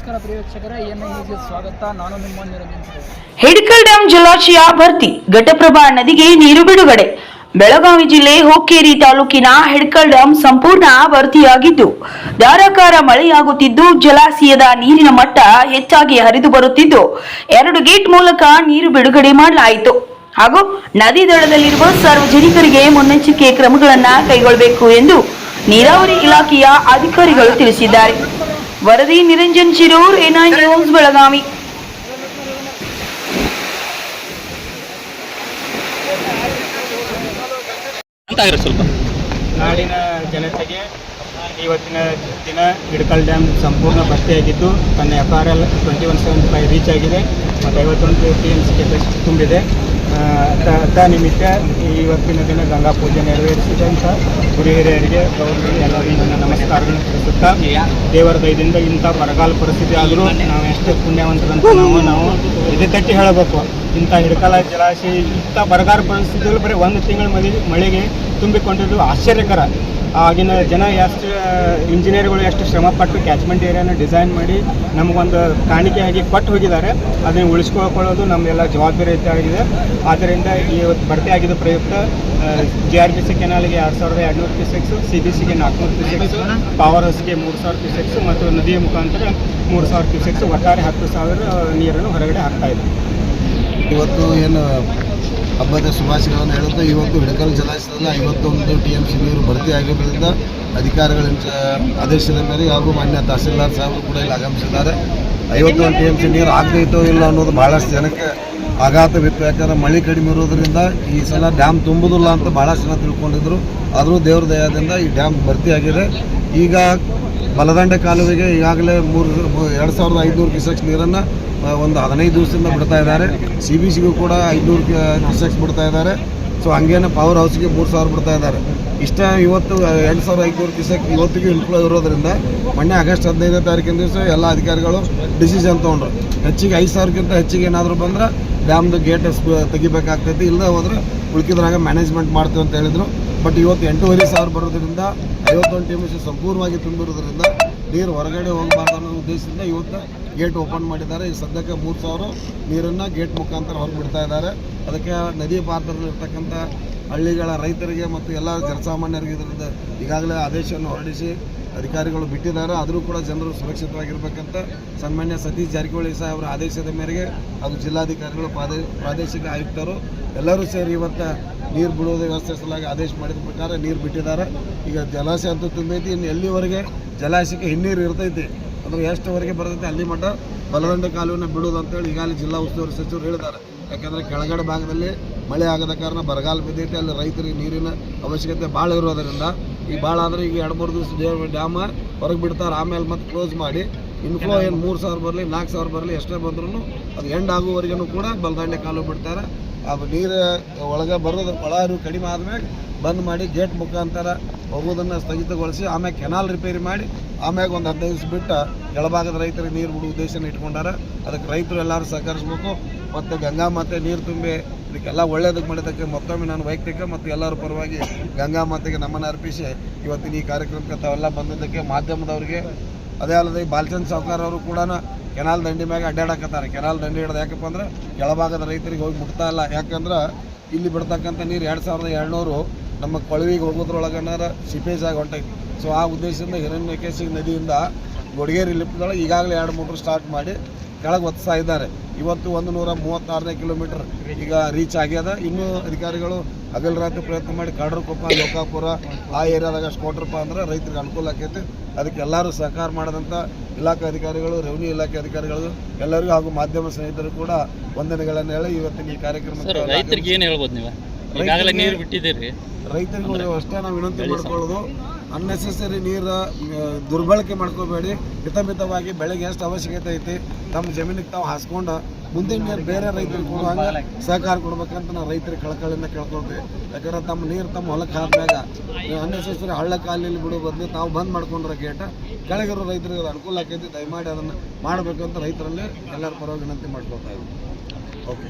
ನಮಸ್ಕಾರ ಪ್ರಿಯ ವೀಕ್ಷಕರೇ, ಎನ್ಎನ್ಗೆ ಸ್ವಾಗತ. ನಾನು ನಿಮ್ಮ ನಿರಂಜನ್. ಹಿಡಕಲ್ ಡ್ಯಾಂ ಜಲಾಶಯ ಭರ್ತಿ, ಘಟಪ್ರಭಾ ನದಿಗೆ ನೀರು ಬಿಡುಗಡೆ. ಬೆಳಗಾವಿ ಜಿಲ್ಲೆ ಹುಕ್ಕೇರಿ ತಾಲೂಕಿನ ಹಿಡಕಲ್ ಡ್ಯಾಂ ಸಂಪೂರ್ಣ ಭರ್ತಿಯಾಗಿದ್ದು ಧಾರಾಕಾರ ಮಳೆಯಾಗುತ್ತಿದ್ದು ಜಲಾಶಯದ ನೀರಿನ ಮಟ್ಟ ಹೆಚ್ಚಾಗಿ ಹರಿದು ಬರುತ್ತಿದ್ದು 2 ಗೇಟ್ ಮೂಲಕ ನೀರು ಬಿಡುಗಡೆ ಮಾಡಲಾಯಿತು. ಹಾಗೂ ನದಿ ದಡದಲ್ಲಿರುವ ಸಾರ್ವಜನಿಕರಿಗೆ ಮುನ್ನೆಚ್ಚರಿಕೆ ಕ್ರಮಗಳನ್ನು ಕೈಗೊಳ್ಳಬೇಕು ಎಂದು ನೀರಾವರಿ ಇಲಾಖೆಯ ಅಧಿಕಾರಿಗಳು ತಿಳಿಸಿದ್ದಾರೆ. ವರದಿ ನಿರಂಜನ್ ಶಿರೂರ್, ಎನ್ಐ ನ್ಯೂಸ್, ಬೆಳಗಾವಿ. ನಾಡಿನ ಜನತೆಗೆ ಇವತ್ತಿನ ದಿನ ಹಿಡಕಲ್ ಡ್ಯಾಮ್ ಸಂಪೂರ್ಣ ಭರ್ತಿಯಾಗಿದ್ದು ತನ್ನ FRL 2175 ರೀಚ್ ಆಗಿದೆ ಮತ್ತು 51 TMC ಕೆಪಾಸಿಟಿ ತುಂಬಿದೆ. ನಿಮಿತ್ತ ಇವತ್ತಿನ ದಿನ ಗಂಗಾ ಪೂಜೆ ನೆರವೇರಿಸಿದಂಥ ಗುರು ಹಿರಿಯರಿಗೆ ಗೌರವರಿಗೆ ಎಲ್ಲರಿಗೂ ನನ್ನ ನಮಸ್ಕಾರಗಳನ್ನು ತಿಳಿಸುತ್ತಾ, ದೇವರ ದಯದಿಂದ ಇಂಥ ಬರಗಾಲ ಪರಿಸ್ಥಿತಿ ಆದರೂ ನಾವು ಎಷ್ಟೇ ಪುಣ್ಯವಂತರಂತ ನಾವು ಎದೆ ತಟ್ಟಿ ಹೇಳಬೇಕು. ಇಂಥ ಹಿಡಕಲ ಜಲಾಶಯ ಇಂಥ ಬರಗಾಲ ಪರಿಸ್ಥಿತಿಯಲ್ಲಿ ಬರೀ 1 ತಿಂಗಳ ಮಳೆಗೆ ತುಂಬಿಕೊಂಡಿದ್ದು ಆಶ್ಚರ್ಯಕರ. ಆಗಿನ ಜನ ಎಷ್ಟು ಇಂಜಿನಿಯರ್ಗಳು ಎಷ್ಟು ಶ್ರಮಪಟ್ಟು ಕ್ಯಾಚ್ಮೆಂಟ್ ಏರಿಯಾನ ಡಿಸೈನ್ ಮಾಡಿ ನಮಗೊಂದು ಕಾಣಿಕೆಯಾಗಿ ಕೊಟ್ಟು ಹೋಗಿದ್ದಾರೆ. ಅದನ್ನು ಉಳಿಸ್ಕೊಳ್ಳೋದು ನಮ್ಮೆಲ್ಲ ಜವಾಬ್ದಾರಿ ಆಗಿದೆ. ಆದ್ದರಿಂದ ಇವತ್ತು ಭರ್ತಿ ಆಗಿದ್ದ ಪ್ರಯುಕ್ತ GRBC ಕೆನಾಲ್ಗೆ 2200 ಕ್ಯೂಸೆಕ್ಸು, CBCಗೆ 400 ಕ್ಯೂಸೆಕ್ಸು, ಪವರ್ ಹೌಸ್ಗೆ 3000 ಕ್ಯೂಸೆಕ್ಸು ಮತ್ತು ನದಿಯ ಮುಖಾಂತರ 3000 ಕ್ಯೂಸೆಕ್ಸು, ಒಟ್ಟಾರೆ 10,000 ನೀರನ್ನು ಹೊರಗಡೆ ಹಾಕ್ತಾಯಿದೆ. ಇವತ್ತು ಏನು ಹಬ್ಬದ ಶುಭಾಶಯಗಳನ್ನು ಹೇಳುತ್ತಾ, ಇವತ್ತು ಹಿಡಕಲ್ ಜಲಾಶಯದಲ್ಲಿ 51 TMC ನೀರು ಭರ್ತಿ ಆಗಿರೋದ್ರಿಂದ ಅಧಿಕಾರಿಗಳ ಆದೇಶದ ಮೇರೆಗೆ ಹಾಗೂ ಮಾನ್ಯ ತಹಸೀಲ್ದಾರ್ ಸಾಹೇಬರು ಕೂಡ ಇಲ್ಲಿ ಆಗಮಿಸಿದ್ದಾರೆ. 51 TMC ನೀರು ಆಗದೇ ಇತ್ತೋ ಇಲ್ಲ ಅನ್ನೋದು ಭಾಳಷ್ಟು ಜನಕ್ಕೆ ಆಘಾತವಿತ್ತು. ಯಾಕಂದರೆ ಮಳೆ ಕಡಿಮೆ ಇರೋದ್ರಿಂದ ಈ ಸಲ ಡ್ಯಾಮ್ ತುಂಬುದಿಲ್ಲ ಅಂತ ಭಾಳಷ್ಟು ಜನ ತಿಳ್ಕೊಂಡಿದ್ರು. ಆದರೂ ದೇವ್ರ ದಯದಿಂದ ಈ ಡ್ಯಾಮ್ ಭರ್ತಿಯಾಗಿದೆ. ಈಗ ಬಲದಂಡೆ ಕಾಲುವೆಗೆ ಈಗಾಗಲೇ 2500 ಕ್ಯೂಸೆಕ್ಸ್ ನೀರನ್ನು ಒಂದು 15 ದಿವಸದಿಂದ ಬಿಡ್ತಾ ಇದ್ದಾರೆ. CBCಗೂ ಕೂಡ 500 ಕ್ಯೂಸೆಕ್ಸ್ ಬಿಡ್ತಾ ಇದ್ದಾರೆ. ಸೊ ಹಂಗೇನೆ ಪವರ್ ಹೌಸ್ಗೆ 3000 ಬಿಡ್ತಾ ಇದ್ದಾರೆ. ಇಷ್ಟ ಇವತ್ತು 2500 ಕ್ಯೂಸೆಕ್ಸ್ ಇವತ್ತಿಗೂ ಇನ್ಫ್ಲೋ ಇರೋದ್ರಿಂದ ಮೊನ್ನೆ ಆಗಸ್ಟ್ 15ನೇ ತಾರೀಕಿನ ದಿವಸ ಎಲ್ಲ ಅಧಿಕಾರಿಗಳು ಡಿಸಿಷನ್ ತೊಗೊಂಡ್ರು. ಹೆಚ್ಚಿಗೆ 5000ಕ್ಕಿಂತ ಹೆಚ್ಚಿಗೆ ಏನಾದರೂ ಬಂದ್ರೆ ಡ್ಯಾಮ್ದು ಗೇಟ್ ತೆಗಿಬೇಕಾಗ್ತೈತಿ, ಇಲ್ಲದೆ ಹೋದ್ರೆ ಉಳ್ಕಿದ್ರಾಗ ಮ್ಯಾನೇಜ್ಮೆಂಟ್ ಮಾಡ್ತೀವಿ ಅಂತ ಹೇಳಿದರು. ಬಟ್ ಇವತ್ತು 8,500 ಬರೋದ್ರಿಂದ 51 TMC ಸಂಪೂರ್ಣವಾಗಿ ತುಂಬಿರೋದ್ರಿಂದ ನೀರು ಹೊರಗಡೆ ಹೋಗಬಾರ್ದು ಅನ್ನೋ ಉದ್ದೇಶದಿಂದ ಇವತ್ತು ಗೇಟ್ ಓಪನ್ ಮಾಡಿದ್ದಾರೆ. ಈ ಸದ್ಯಕ್ಕೆ 3000 ನೀರನ್ನು ಗೇಟ್ ಮುಖಾಂತರ ಹೊರಗೆ ಬಿಡ್ತಾ ಇದ್ದಾರೆ. ಅದಕ್ಕೆ ನದಿ ಪಾತ್ರದಲ್ಲಿರ್ತಕ್ಕಂಥ ಹಳ್ಳಿಗಳ ರೈತರಿಗೆ ಮತ್ತು ಎಲ್ಲ ಜನಸಾಮಾನ್ಯರಿಗೆ ಇದರಿಂದ ಈಗಾಗಲೇ ಆದೇಶವನ್ನು ಹೊರಡಿಸಿ ಅಧಿಕಾರಿಗಳು ಬಿಟ್ಟಿದ್ದಾರೆ. ಆದರೂ ಕೂಡ ಜನರು ಸುರಕ್ಷಿತವಾಗಿರ್ಬೇಕಂತ ಸನ್ಮಾನ್ಯ ಸತೀಶ್ ಜಾರಕಿಹೊಳಿ ಸಾಹೇಬರ ಆದೇಶದ ಮೇರೆಗೆ ಹಾಗೂ ಜಿಲ್ಲಾಧಿಕಾರಿಗಳು ಪ್ರಾದೇಶಿಕ ಆಯುಕ್ತರು ಎಲ್ಲರೂ ಸೇರಿ ಇವತ್ತು ನೀರು ಬಿಡುವುದೇ ವ್ಯವಸ್ಥೆ ಸಲುವಾಗಿ ಆದೇಶ ಮಾಡಿದ ಪ್ರಕಾರ ನೀರು ಬಿಟ್ಟಿದ್ದಾರೆ. ಈಗ ಜಲಾಶಯ ಅಂತೂ ತುಂಬೈತಿ. ಇನ್ನು ಎಲ್ಲಿವರೆಗೆ ಜಲಾಶಯಕ್ಕೆ ಹಿನ್ನೀರು ಇರ್ತೈತಿ ಅಂದರೆ ಎಷ್ಟುವರೆಗೆ ಬರ್ತೈತಿ ಅಲ್ಲಿ ಮಟ್ಟ ಬಲದಂಡೆ ಕಾಲುವೆನ ಬಿಡೋದು ಅಂತೇಳಿ ಈಗಾಗಲೇ ಜಿಲ್ಲಾ ಉಸ್ತುವಾರಿ ಸಚಿವರು ಹೇಳಿದ್ದಾರೆ. ಯಾಕಂದರೆ ಕೆಳಗಡೆ ಭಾಗದಲ್ಲಿ ಮಳೆ ಆಗದ ಕಾರಣ ಬರಗಾಲ ಬಿದ್ದೈತಿ. ಅಲ್ಲಿ ರೈತರಿಗೆ ನೀರಿನ ಅವಶ್ಯಕತೆ ಭಾಳ ಇರೋದರಿಂದ ಈಗ ಭಾಳ ಆದರೆ ಈಗ 2-3 ದಿವಸ ಡ್ಯಾಮ್ ಹೊರಗೆ ಬಿಡ್ತಾರೆ. ಆಮೇಲೆ ಮತ್ತೆ ಕ್ಲೋಸ್ ಮಾಡಿ ಇನ್ಫ್ಲೋ ಏನು 3000 ಬರಲಿ 4000 ಬರಲಿ ಎಷ್ಟೇ ಬಂದ್ರೂ ಅದು ಎಂಡ್ ಆಗುವವರೆಗೂ ಕೂಡ ಬಲದಂಡೆ ಕಾಲುವೆ ಬಿಡ್ತಾರೆ. ಅದು ನೀರು ಒಳಗೆ ಬರೋದು ಒಳ ಹರಿವು ಕಡಿಮೆ ಆದಮೇಲೆ ಬಂದ್ ಮಾಡಿ ಗೇಟ್ ಮುಖಾಂತರ ಹೋಗೋದನ್ನು ಸ್ಥಗಿತಗೊಳಿಸಿ ಆಮೇಲೆ ಕೆನಾಲ್ ರಿಪೇರಿ ಮಾಡಿ ಆಮ್ಯಾಗ ಒಂದು 15 ದಿವಸ ಬಿಟ್ಟು ಕೆಳಭಾಗದ ರೈತರಿಗೆ ನೀರು ಬಿಡುವ ಉದ್ದೇಶನ ಇಟ್ಕೊಂಡಾರೆ. ಅದಕ್ಕೆ ರೈತರು ಎಲ್ಲರೂ ಸಹಕರಿಸಬೇಕು. ಮತ್ತು ಗಂಗಾ ಮಾತೆ ನೀರು ತುಂಬಿ ಇದಕ್ಕೆಲ್ಲ ಒಳ್ಳೆಯದಕ್ಕೆ ಮಾಡಿದ್ದಕ್ಕೆ ಮತ್ತೊಮ್ಮೆ ನಾನು ವೈಯಕ್ತಿಕ ಮತ್ತು ಎಲ್ಲರ ಪರವಾಗಿ ಗಂಗಾ ಮಾತೆಗೆ ನಮ್ಮನ್ನು ಅರ್ಪಿಸಿ ಇವತ್ತಿನ ಈ ಕಾರ್ಯಕ್ರಮಕ್ಕೆ ತಾವೆಲ್ಲ ಬಂದಿದ್ದಕ್ಕೆ ಮಾಧ್ಯಮದವ್ರಿಗೆ, ಅದೇ ಅಲ್ಲದೆ ಬಾಲಚಂದ್ರ ಸಾವ್ಕಾರ್ ಅವರು ಕೂಡ ಕೆನಾಲ್ ದಂಡಿ ಮ್ಯಾಗ ಅಡ್ಡಾಡಕತ್ತಾರೆ. ಕೆನಾಲ್ ದಂಡಿ ಹಿಡ್ದು ಯಾಕಪ್ಪ ಅಂದ್ರೆ ಕೆಳಭಾಗದ ರೈತರಿಗೆ ಹೋಗಿ ಮುಟ್ತಾ ಇಲ್ಲ. ಯಾಕಂದ್ರೆ ಇಲ್ಲಿ ಬಿಡ್ತಕ್ಕಂಥ ನೀರು 2200 ನಮ್ಮ ಕೊಳವಿಗೆ ಹೋಗೋದ್ರೊಳಗನಾರ ಸಿಪೇಜ್ ಆಗಿ ಹೊಂಟೈತಿ. ಸೊ ಆ ಉದ್ದೇಶದಿಂದ ಹಿರಣ್ಯಕೇಶಿ ನದಿಯಿಂದ ಗೊಡಗೇರಿ ಲಿಪ್ದೊಳಗೆ ಈಗಾಗಲೇ 2 ಮೋಟ್ರ್ ಸ್ಟಾರ್ಟ್ ಮಾಡಿ ಕೆಳಗೆ ಒತ್ತಾ ಇದ್ದಾರೆ. ಇವತ್ತು 136ನೇ ಕಿಲೋಮೀಟರ್ ಈಗ ರೀಚ್ ಆಗ್ಯದ. ಇನ್ನೂ ಅಧಿಕಾರಿಗಳು ಹಗಲು ರಾತ್ರಿ ಪ್ರಯತ್ನ ಮಾಡಿ ಕಡ್ರಕೊಪ್ಪ, ಲೋಕಾಪುರ ಆ ಏರಿಯಾದಾಗ ಅಷ್ಟು ಕೊಟ್ರಪ್ಪ ಅಂದ್ರೆ ರೈತರಿಗೆ ಅನುಕೂಲ ಆಕೈತಿ. ಅದಕ್ಕೆ ಎಲ್ಲರೂ ಸಹಕಾರ ಮಾಡಿದಂಥ ಇಲಾಖೆ ಅಧಿಕಾರಿಗಳು, ರೆವಿನ್ಯೂ ಇಲಾಖೆ ಅಧಿಕಾರಿಗಳು ಎಲ್ಲರಿಗೂ ಹಾಗೂ ಮಾಧ್ಯಮ ಸ್ನೇಹಿತರು ಕೂಡ ವಂದನೆಗಳನ್ನು ಹೇಳಿ ಇವತ್ತಿನ ಈ ಕಾರ್ಯಕ್ರಮಕ್ಕೆ ರೈತರಿಗೆ ಏನು ಹೇಳ್ಬೋದು ನೀವು? ಈಗಾಗಲೇ ನೀರು ಬಿಟ್ಟಿದ್ದೀರಿ. ರೈತರಿಗೂ ಅಷ್ಟೇ ನಾವು ವಿನಂತಿ ಮಾಡ್ಕೊಳ್ಳೋದು, ಅನ್ನೆಸೆಸರಿ ನೀರು ದುರ್ಬಳಕೆ ಮಾಡ್ಕೋಬೇಡಿ. ಹಿತಮಿತವಾಗಿ ಬೆಳೆಗೆ ಎಷ್ಟು ಅವಶ್ಯಕತೆ ಐತಿ ತಮ್ಮ ಜಮೀನಿಗೆ ತಾವು ಹಾಸ್ಕೊಂಡು ಮುಂದಿನ ನೀರು ಬೇರೆ ರೈತರಿಗೆ ಕೊಡುವಂಗೆ ಸಹಕಾರ ಕೊಡ್ಬೇಕಂತ ನಾವು ರೈತರಿಗೆ ಕಳಕಳಿಯಿಂದ ಕೇಳ್ಕೊಳ್ತೀವಿ. ಯಾಕಂದ್ರೆ ತಮ್ಮ ನೀರು ತಮ್ಮ ಹೊಲಕ್ಕೆ ಹಾಕಿದಾಗ ಅನ್ನೆಸೆಸರಿ ಹಳ್ಳ ಕಾಲಲ್ಲಿ ಬಿಡೋ ಬದಲು ತಾವು ಬಂದ್ ಮಾಡ್ಕೊಂಡ್ರೆ ಗೇಟ ಕೆಳಗಿರೋ ರೈತರಿಗೆ ಅದು ಅನುಕೂಲ ಆಕೈತಿ. ದಯಮಾಡಿ ಅದನ್ನು ಮಾಡಬೇಕು ಅಂತ ರೈತರಲ್ಲಿ ಎಲ್ಲರ ಪರವಾಗಿ ವಿನಂತಿ ಮಾಡ್ಕೊಳ್ತಾ ಇದ್ದೀವಿ. ಓಕೆ.